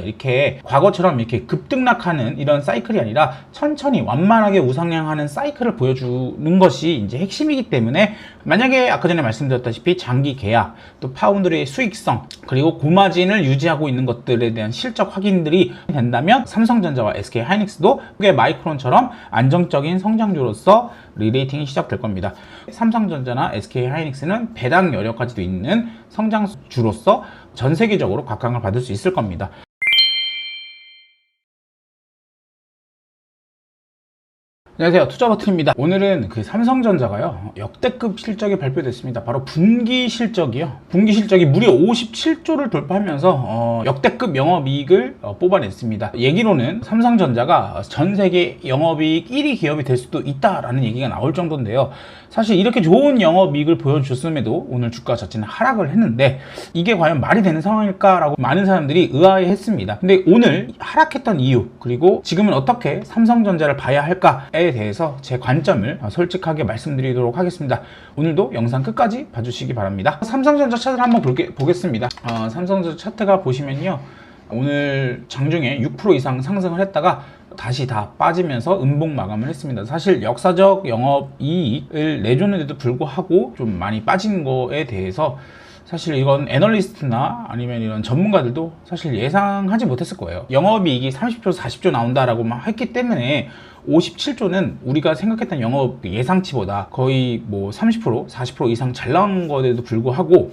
이렇게 과거처럼 이렇게 급등락하는 이런 사이클이 아니라 천천히 완만하게 우상향하는 사이클을 보여주는 것이 이제 핵심이기 때문에, 만약에 아까 전에 말씀드렸다시피 장기 계약, 또 파운드의 수익성, 그리고 고마진을 유지하고 있는 것들에 대한 실적 확인들이 된다면 삼성전자와 SK하이닉스도 마이크론처럼 안정적인 성장주로서 리레이팅이 시작될 겁니다. 삼성전자나 SK하이닉스는 배당 여력까지도 있는 성장주로서 전 세계적으로 각광을 받을 수 있을 겁니다. 안녕하세요, 투자버튼입니다. 오늘은 그 삼성전자가요, 역대급 실적이 발표됐습니다. 바로 분기 실적이요. 분기 실적이 무려 57조를 돌파하면서 역대급 영업이익을 뽑아냈습니다. 얘기로는 삼성전자가 전 세계 영업이익 1위 기업이 될 수도 있다라는 얘기가 나올 정도인데요. 사실 이렇게 좋은 영업이익을 보여줬음에도 오늘 주가 자체는 하락을 했는데, 이게 과연 말이 되는 상황일까라고 많은 사람들이 의아해했습니다. 근데 오늘 하락했던 이유, 그리고 지금은 어떻게 삼성전자를 봐야 할까에 대해서 제 관점을 솔직하게 말씀드리도록 하겠습니다. 오늘도 영상 끝까지 봐주시기 바랍니다. 삼성전자 차트를 한번 보겠습니다. 삼성전자 차트가 보시면요, 오늘 장중에 6% 이상 상승을 했다가 다시 다 빠지면서 음봉 마감을 했습니다. 사실 역사적 영업이익을 내줬는데도 불구하고 좀 많이 빠진 거에 대해서 사실 이건 애널리스트나 아니면 이런 전문가들도 사실 예상하지 못했을 거예요. 영업이익이 30조, 40조 나온다라고 막 했기 때문에 57조는 우리가 생각했던 영업 예상치보다 거의 뭐 30%, 40% 이상 잘 나온 거에도 불구하고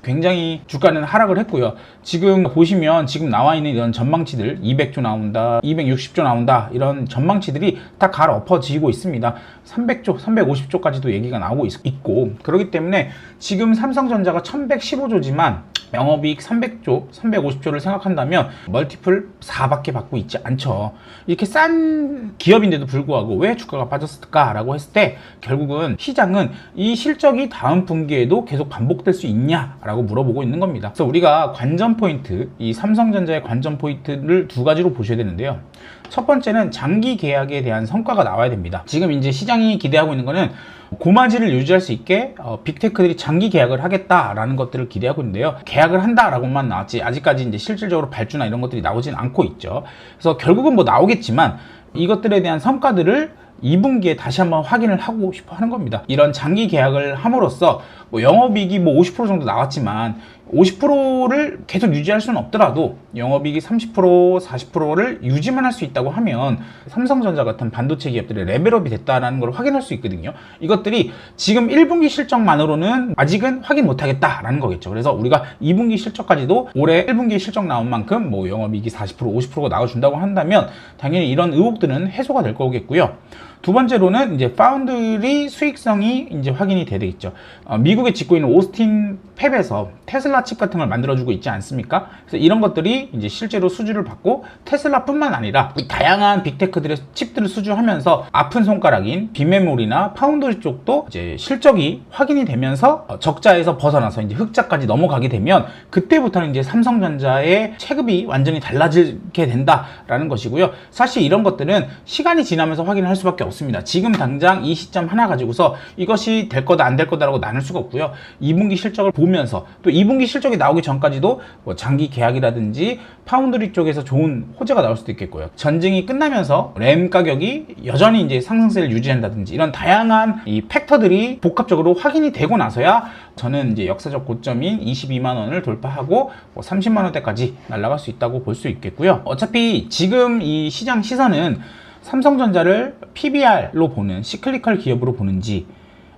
굉장히 주가는 하락을 했고요. 지금 보시면 지금 나와 있는 이런 전망치들, 200조 나온다, 260조 나온다, 이런 전망치들이 다 갈엎어지고 있습니다. 300조, 350조까지도 얘기가 나오고 있고, 그렇기 때문에 지금 삼성전자가 1115조지만 영업이익 300조, 350조를 생각한다면 멀티플 4밖에 받고 있지 않죠. 이렇게 싼 기업인데도 불구하고 왜 주가가 빠졌을까라고 했을 때, 결국은 시장은 이 실적이 다음 분기에도 계속 반복될 수 있냐라고 물어보고 있는 겁니다. 그래서 우리가 관전 포인트, 이 삼성전자의 관전 포인트를 두 가지로 보셔야 되는데요. 첫 번째는 장기 계약에 대한 성과가 나와야 됩니다. 지금 이제 시장이 기대하고 있는 거는 고마진을 유지할 수 있게 빅테크들이 장기 계약을 하겠다라는 것들을 기대하고 있는데요. 계약을 한다라고만 나왔지 아직까지 이제 실질적으로 발주나 이런 것들이 나오진 않고 있죠. 그래서 결국은 뭐 나오겠지만 이것들에 대한 성과들을 2분기에 다시 한번 확인을 하고 싶어 하는 겁니다. 이런 장기 계약을 함으로써 뭐 영업이익이 뭐 50% 정도 나왔지만 50%를 계속 유지할 수는 없더라도 영업이익이 30%, 40%를 유지만 할 수 있다고 하면 삼성전자 같은 반도체 기업들의 레벨업이 됐다는 걸 확인할 수 있거든요. 이것들이 지금 1분기 실적만으로는 아직은 확인 못하겠다라는 거겠죠. 그래서 우리가 2분기 실적까지도 올해 1분기 실적 나온 만큼 뭐 영업이익이 40%, 50%가 나와준다고 한다면 당연히 이런 의혹들은 해소가 될 거겠고요. 두 번째로는 이제 파운드리 수익성이 이제 확인이 되겠죠. 미국에 짓고 있는 오스틴 팹에서 테슬라 칩 같은 걸 만들어주고 있지 않습니까? 그래서 이런 것들이 이제 실제로 수주를 받고 테슬라뿐만 아니라 다양한 빅테크들의 칩들을 수주하면서 아픈 손가락인 빈메모리나 파운드리 쪽도 이제 실적이 확인이 되면서 적자에서 벗어나서 이제 흑자까지 넘어가게 되면 그때부터는 이제 삼성전자의 체급이 완전히 달라지게 된다라는 것이고요. 사실 이런 것들은 시간이 지나면서 확인을 할 수밖에 없습니다. 지금 당장 이 시점 하나 가지고서 이것이 될 거다 안 될 거다라고 나눌 수가 없고요. 2분기 실적을 보면서 또 2분기 실적이 나오기 전까지도 뭐 장기 계약이라든지 파운드리 쪽에서 좋은 호재가 나올 수도 있겠고요. 전쟁이 끝나면서 램 가격이 여전히 이제 상승세를 유지한다든지 이런 다양한 이 팩터들이 복합적으로 확인이 되고 나서야 저는 이제 역사적 고점인 22만 원을 돌파하고 뭐 30만 원대까지 날아갈 수 있다고 볼 수 있겠고요. 어차피 지금 이 시장 시선은 삼성전자를 PBR로 보는 시클리컬 기업으로 보는지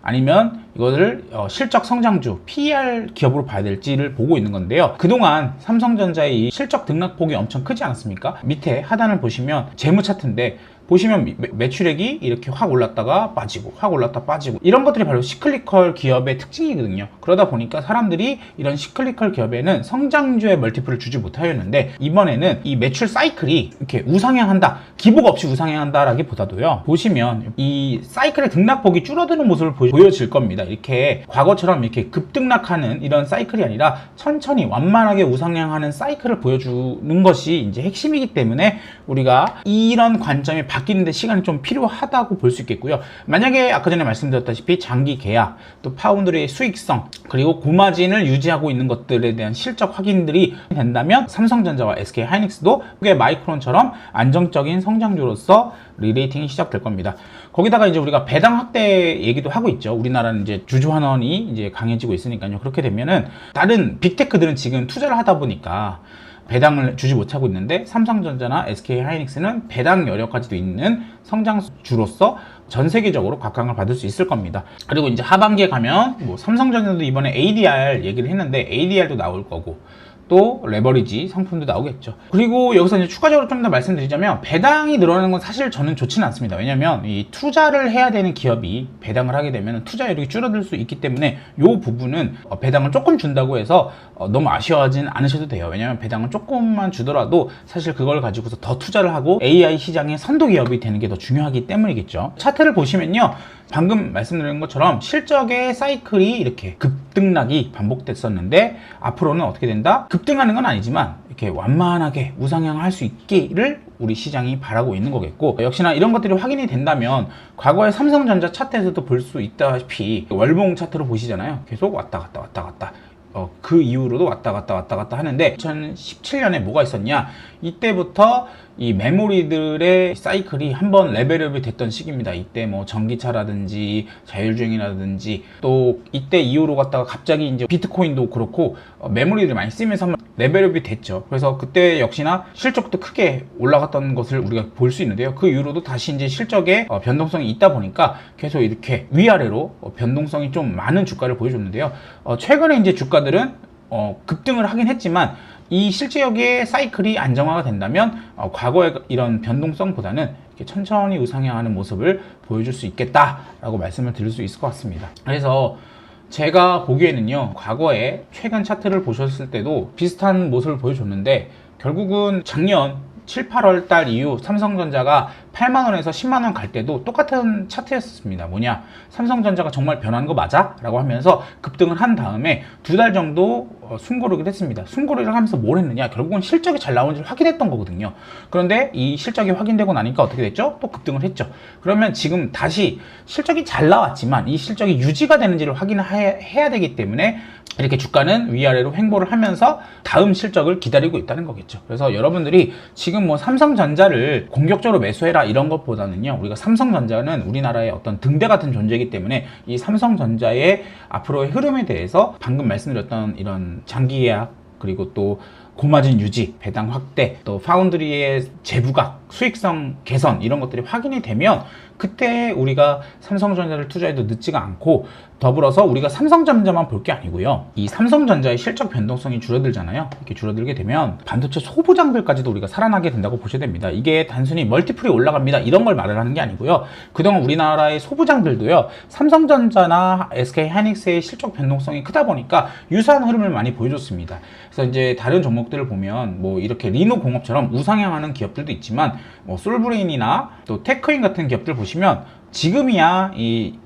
아니면 이거를 실적 성장주 PER 기업으로 봐야 될지를 보고 있는 건데요. 그동안 삼성전자의 이 실적 등락폭이 엄청 크지 않습니까? 밑에 하단을 보시면 재무 차트인데 보시면 매출액이 이렇게 확 올랐다가 빠지고 확 올랐다 빠지고 이런 것들이 바로 시클리컬 기업의 특징이거든요. 그러다 보니까 사람들이 이런 시클리컬 기업에는 성장주의 멀티플을 주지 못하였는데, 이번에는 이 매출 사이클이 이렇게 우상향한다, 기복 없이 우상향한다 라기보다도요, 보시면 이 사이클의 등락폭이 줄어드는 모습을 보여질 겁니다. 이렇게 과거처럼 이렇게 급등락하는 이런 사이클이 아니라 천천히 완만하게 우상향하는 사이클을 보여주는 것이 이제 핵심이기 때문에 우리가 이런 관점이 바뀌는데 시간이 좀 필요하다고 볼 수 있겠고요. 만약에 아까 전에 말씀드렸다시피 장기 계약, 또 파운드리의 수익성, 그리고 고마진을 유지하고 있는 것들에 대한 실적 확인들이 된다면 삼성전자와 SK하이닉스도 마이크론처럼 안정적인 성장주로서 리레이팅이 시작될 겁니다. 거기다가 이제 우리가 배당 확대 얘기도 하고 있죠. 우리나라는 이제 주주환원이 이제 강해지고 있으니까요. 그렇게 되면은 다른 빅테크들은 지금 투자를 하다 보니까 배당을 주지 못하고 있는데 삼성전자나 SK하이닉스는 배당 여력까지도 있는 성장주로서 전 세계적으로 각광을 받을 수 있을 겁니다. 그리고 이제 하반기에 가면 뭐 삼성전자도 이번에 ADR 얘기를 했는데 ADR도 나올 거고 또 레버리지 상품도 나오겠죠. 그리고 여기서 이제 추가적으로 좀 더 말씀드리자면 배당이 늘어나는 건 사실 저는 좋지는 않습니다. 왜냐면 이 투자를 해야 되는 기업이 배당을 하게 되면 투자 여력이 줄어들 수 있기 때문에 이 부분은 배당을 조금 준다고 해서 너무 아쉬워하진 않으셔도 돼요. 왜냐면 배당을 조금만 주더라도 사실 그걸 가지고서 더 투자를 하고 AI 시장의 선도 기업이 되는 게 더 중요하기 때문이겠죠. 차트를 보시면요, 방금 말씀드린 것처럼 실적의 사이클이 이렇게 급등락이 반복됐었는데 앞으로는 어떻게 된다? 급등하는 건 아니지만 이렇게 완만하게 우상향할 수 있기를 우리 시장이 바라고 있는 거겠고, 역시나 이런 것들이 확인이 된다면 과거의 삼성전자 차트에서도 볼 수 있다시피 월봉 차트로 보시잖아요. 계속 왔다 갔다 왔다 갔다 그 이후로도 왔다 갔다 하는데 2017년에 뭐가 있었냐, 이때부터 이 메모리들의 사이클이 한번 레벨업이 됐던 시기입니다. 이때 뭐 전기차라든지 자율주행이라든지 또 이때 이후로 갔다가 갑자기 이제 비트코인도 그렇고 메모리를 많이 쓰면서 한번 레벨업이 됐죠. 그래서 그때 역시나 실적도 크게 올라갔던 것을 우리가 볼 수 있는데요. 그 이후로도 다시 이제 실적에 변동성이 있다 보니까 계속 이렇게 위아래로 변동성이 좀 많은 주가를 보여줬는데요. 최근에 이제 주가들은 급등을 하긴 했지만 이 실제역의 사이클이 안정화가 된다면 과거의 이런 변동성보다는 이렇게 천천히 우상향하는 모습을 보여줄 수 있겠다라고 말씀을 드릴 수 있을 것 같습니다. 그래서 제가 보기에는요, 과거에 최근 차트를 보셨을 때도 비슷한 모습을 보여줬는데 결국은 작년 7, 8월 달 이후 삼성전자가 8만원에서 10만원 갈 때도 똑같은 차트였습니다. 뭐냐, 삼성전자가 정말 변하는 거 맞아? 라고 하면서 급등을 한 다음에 2달 정도 숨고르기를 했습니다. 숨고르기를 하면서 뭘 했느냐, 결국은 실적이 잘 나오는지를 확인했던 거거든요. 그런데 이 실적이 확인되고 나니까 어떻게 됐죠? 또 급등을 했죠. 그러면 지금 다시 실적이 잘 나왔지만 이 실적이 유지가 되는지를 확인해야 되기 때문에 이렇게 주가는 위아래로 횡보를 하면서 다음 실적을 기다리고 있다는 거겠죠. 그래서 여러분들이 지금 뭐 삼성전자를 공격적으로 매수해라 이런 것보다는요, 우리가 삼성전자는 우리나라의 어떤 등대 같은 존재이기 때문에 이 삼성전자의 앞으로의 흐름에 대해서 방금 말씀드렸던 이런 장기 계약, 그리고 또 고마진 유지, 배당 확대, 또 파운드리의 재부각, 수익성 개선 이런 것들이 확인이 되면 그때 우리가 삼성전자를 투자해도 늦지가 않고, 더불어서 우리가 삼성전자만 볼 게 아니고요, 이 삼성전자의 실적 변동성이 줄어들잖아요. 이렇게 줄어들게 되면 반도체 소부장들까지도 우리가 살아나게 된다고 보셔야 됩니다. 이게 단순히 멀티플이 올라갑니다 이런 걸 말을 하는 게 아니고요, 그동안 우리나라의 소부장들도요, 삼성전자나 SK하이닉스의 실적 변동성이 크다 보니까 유사한 흐름을 많이 보여줬습니다. 그래서 이제 다른 종목들을 보면 뭐 이렇게 리노공업처럼 우상향하는 기업들도 있지만 뭐 솔브레인이나 또 테크인 같은 기업들 보시면 지금이야 이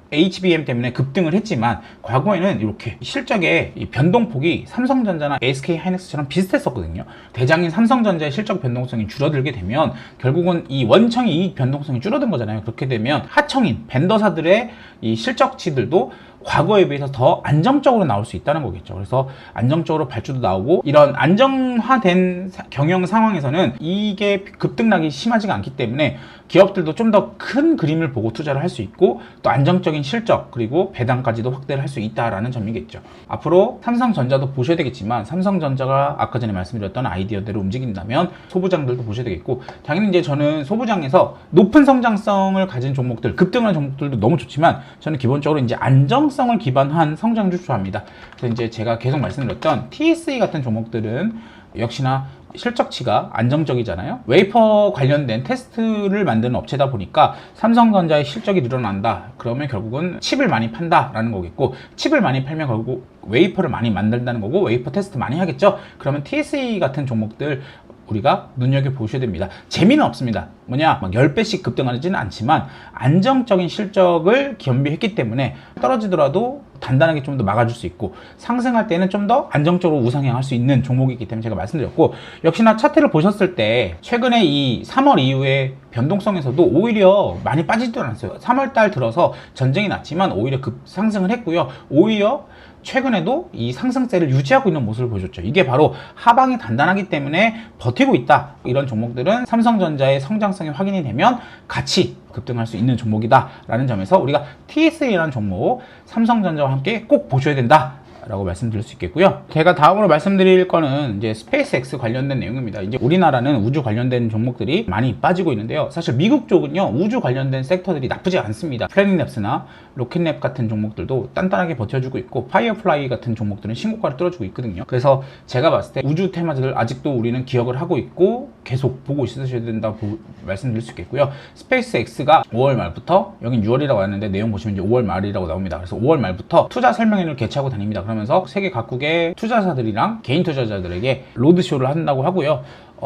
HBM 때문에 급등을 했지만 과거에는 이렇게 실적의 이 변동폭이 삼성전자나 SK하이닉스처럼 비슷했었거든요. 대장인 삼성전자의 실적 변동성이 줄어들게 되면 결국은 이 원청의 이익 변동성이 줄어든 거잖아요. 그렇게 되면 하청인 벤더사들의 이 실적치들도 과거에 비해서 더 안정적으로 나올 수 있다는 거겠죠. 그래서 안정적으로 발주도 나오고, 이런 안정화된 경영 상황에서는 이게 급등락이 심하지가 않기 때문에 기업들도 좀 더 큰 그림을 보고 투자를 할 수 있고, 또 안정적인 실적 그리고 배당까지도 확대를 할 수 있다라는 점이겠죠. 앞으로 삼성전자도 보셔야 되겠지만 삼성전자가 아까 전에 말씀드렸던 아이디어대로 움직인다면 소부장들도 보셔야 되겠고, 당연히 이제 저는 소부장에서 높은 성장성을 가진 종목들, 급등하는 종목들도 너무 좋지만 저는 기본적으로 이제 안정성을 기반한 성장주 좋아합니다. 그래서 이제 제가 계속 말씀드렸던 TSE 같은 종목들은 역시나 실적치가 안정적이잖아요. 웨이퍼 관련된 테스트를 만드는 업체다 보니까 삼성전자의 실적이 늘어난다 그러면 결국은 칩을 많이 판다라는 거겠고, 칩을 많이 팔면 결국 웨이퍼를 많이 만든다는 거고, 웨이퍼 테스트 많이 하겠죠. 그러면 TSE 같은 종목들 우리가 눈여겨보셔야 됩니다. 재미는 없습니다. 뭐냐, 막 10배씩 급등하지는 않지만 안정적인 실적을 겸비했기 때문에 떨어지더라도 단단하게 좀 더 막아줄 수 있고, 상승할 때는 좀 더 안정적으로 우상향할 수 있는 종목이기 때문에 제가 말씀드렸고, 역시나 차트를 보셨을 때 최근에 이 3월 이후에 변동성에서도 오히려 많이 빠지지도 않았어요. 3월달 들어서 전쟁이 났지만 오히려 급상승을 했고요. 오히려 최근에도 이 상승세를 유지하고 있는 모습을 보여줬죠. 이게 바로 하방이 단단하기 때문에 버티고 있다. 이런 종목들은 삼성전자의 성장성이 확인이 되면 같이 급등할 수 있는 종목이다 라는 점에서 우리가 TSA라는 종목, 삼성전자와 함께 꼭 보셔야 된다 라고 말씀드릴 수 있겠고요. 제가 다음으로 말씀드릴 거는 이제 스페이스X 관련된 내용입니다. 이제 우리나라는 우주 관련된 종목들이 많이 빠지고 있는데요. 사실 미국 쪽은요, 우주 관련된 섹터들이 나쁘지 않습니다. 플래닛랩스나 로켓랩 같은 종목들도 단단하게 버텨주고 있고, 파이어플라이 같은 종목들은 신고가를 뚫어주고 있거든요. 그래서 제가 봤을 때 우주 테마주들 아직도 우리는 기억을 하고 있고 계속 보고 있으셔야 된다고 말씀드릴 수 있겠고요. 스페이스X가 5월 말부터, 여긴 6월이라고 왔는데 내용 보시면 이제 5월 말이라고 나옵니다. 그래서 5월 말부터 투자 설명회를 개최하고 다닙니다. 그러면서 세계 각국의 투자사들이랑 개인 투자자들에게 로드쇼를 한다고 하고요.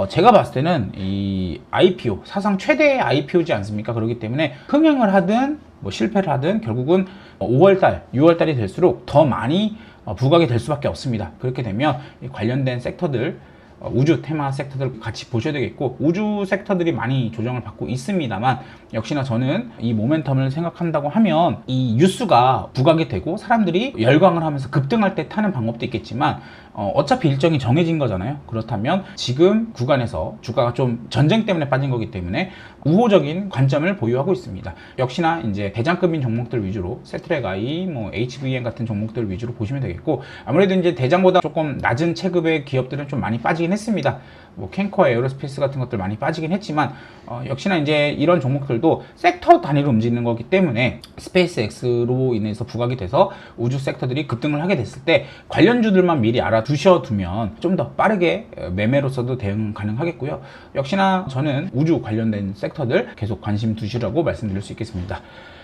제가 봤을 때는 이 IPO, 사상 최대의 IPO지 않습니까? 그렇기 때문에 흥행을 하든 뭐 실패를 하든 결국은 5월달, 6월달이 될수록 더 많이 부각이 될 수밖에 없습니다. 그렇게 되면 관련된 섹터들, 우주 테마 섹터들 같이 보셔야 되겠고, 우주 섹터들이 많이 조정을 받고 있습니다만 역시나 저는 이 모멘텀을 생각한다고 하면 이 뉴스가 부각이 되고 사람들이 열광을 하면서 급등할 때 타는 방법도 있겠지만 어차피 일정이 정해진 거잖아요. 그렇다면 지금 구간에서 주가가 좀 전쟁 때문에 빠진 거기 때문에 우호적인 관점을 보유하고 있습니다. 역시나 이제 대장급인 종목들 위주로 세트랙I, 뭐 HVM 같은 종목들 위주로 보시면 되겠고, 아무래도 이제 대장보다 조금 낮은 체급의 기업들은 좀 많이 빠지긴 했습니다. 뭐 캔커, 에어로스페이스 같은 것들 많이 빠지긴 했지만 역시나 이제 이런 종목들도 섹터 단위로 움직이는 거기 때문에 스페이스X로 인해서 부각이 돼서 우주 섹터들이 급등을 하게 됐을 때 관련주들만 미리 알아두셔두면 좀 더 빠르게 매매로서도 대응 가능하겠고요. 역시나 저는 우주 관련된 섹터들 계속 관심 두시라고 말씀드릴 수 있겠습니다.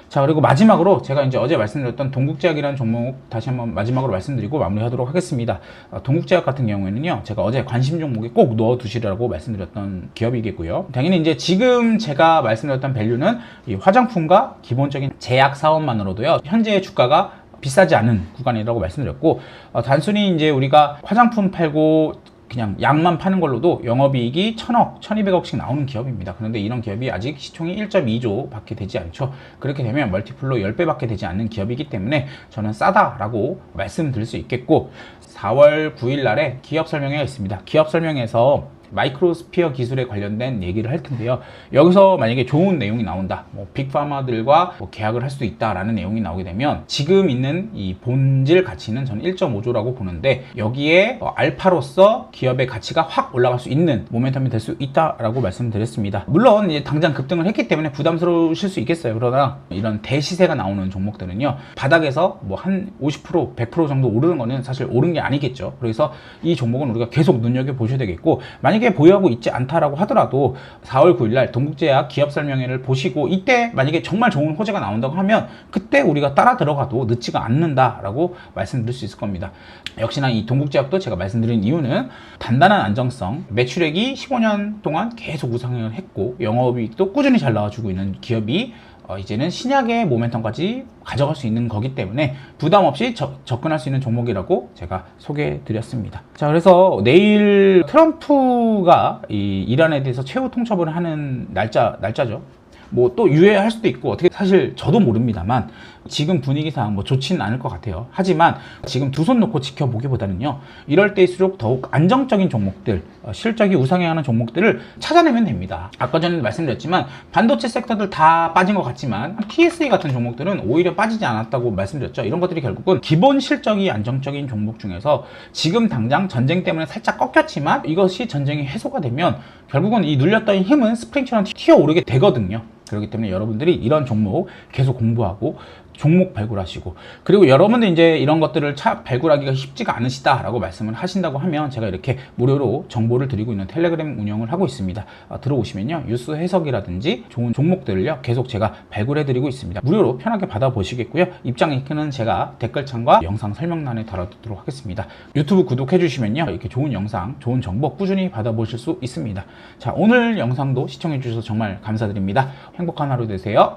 자, 그리고 마지막으로 제가 이제 어제 말씀드렸던 동국제약이라는 종목 다시 한번 마지막으로 말씀드리고 마무리하도록 하겠습니다. 동국제약 같은 경우에는요, 제가 어제 관심 종목에 꼭 넣어 두시라고 말씀드렸던 기업이겠고요. 당연히 이제 지금 제가 말씀드렸던 밸류는 이 화장품과 기본적인 제약 사업만으로도요, 현재 주가가 비싸지 않은 구간이라고 말씀드렸고, 단순히 이제 우리가 화장품 팔고 그냥 약만 파는 걸로도 영업이익이 1000억, 1200억씩 나오는 기업입니다. 그런데 이런 기업이 아직 시총이 1.2조 밖에 되지 않죠. 그렇게 되면 멀티플로 10배 밖에 되지 않는 기업이기 때문에 저는 싸다라고 말씀드릴 수 있겠고, 4월 9일 날에 기업 설명회가 있습니다. 기업 설명회에서 마이크로스피어 기술에 관련된 얘기를 할 텐데요. 여기서 만약에 좋은 내용이 나온다, 뭐 빅파마들과 뭐 계약을 할 수 있다라는 내용이 나오게 되면 지금 있는 이 본질 가치는 저는 1.5조라고 보는데, 여기에 알파로서 기업의 가치가 확 올라갈 수 있는 모멘텀이 될 수 있다라고 말씀드렸습니다. 물론 이제 당장 급등을 했기 때문에 부담스러우실 수 있겠어요. 그러나 이런 대시세가 나오는 종목들은요, 바닥에서 뭐 한 50%, 100% 정도 오르는 거는 사실 오른 게 아니겠죠. 그래서 이 종목은 우리가 계속 눈여겨보셔야 되겠고, 만약에 보유하고 있지 않다라고 하더라도 4월 9일날 동국제약 기업 설명회를 보시고, 이때 만약에 정말 좋은 호재가 나온다고 하면 그때 우리가 따라 들어가도 늦지가 않는다라고 말씀드릴 수 있을 겁니다. 역시나 이 동국제약도 제가 말씀드린 이유는 단단한 안정성, 매출액이 15년 동안 계속 우상향을 했고 영업이익도 꾸준히 잘 나와주고 있는 기업이 이제는 신약의 모멘텀까지 가져갈 수 있는 거기 때문에 부담 없이 접근할 수 있는 종목이라고 제가 소개해 드렸습니다. 자, 그래서 내일 트럼프가 이 이란에 대해서 최후 통첩을 하는 날짜죠. 뭐 또 유예할 수도 있고 어떻게, 사실 저도 모릅니다만 지금 분위기상 뭐 좋지는 않을 것 같아요. 하지만 지금 두 손 놓고 지켜보기보다는요, 이럴 때일수록 더욱 안정적인 종목들, 실적이 우상향하는 종목들을 찾아내면 됩니다. 아까 전에 말씀드렸지만 반도체 섹터들 다 빠진 것 같지만 TSA 같은 종목들은 오히려 빠지지 않았다고 말씀드렸죠. 이런 것들이 결국은 기본 실적이 안정적인 종목 중에서 지금 당장 전쟁 때문에 살짝 꺾였지만 이것이 전쟁이 해소가 되면 결국은 이 눌렸던 힘은 스프링처럼 튀어오르게 되거든요. 그렇기 때문에 여러분들이 이런 종목 계속 공부하고 종목 발굴하시고, 그리고 여러분들 이제 이런 것들을 발굴하기가 쉽지가 않으시다라고 말씀을 하신다고 하면 제가 이렇게 무료로 정보를 드리고 있는 텔레그램 운영을 하고 있습니다. 들어오시면요, 뉴스 해석이라든지 좋은 종목들을요 계속 제가 발굴해 드리고 있습니다. 무료로 편하게 받아보시겠고요. 입장 링크는 제가 댓글창과 영상 설명란에 달아두도록 하겠습니다. 유튜브 구독해 주시면요, 이렇게 좋은 영상, 좋은 정보 꾸준히 받아보실 수 있습니다. 자, 오늘 영상도 시청해 주셔서 정말 감사드립니다. 행복한 하루 되세요.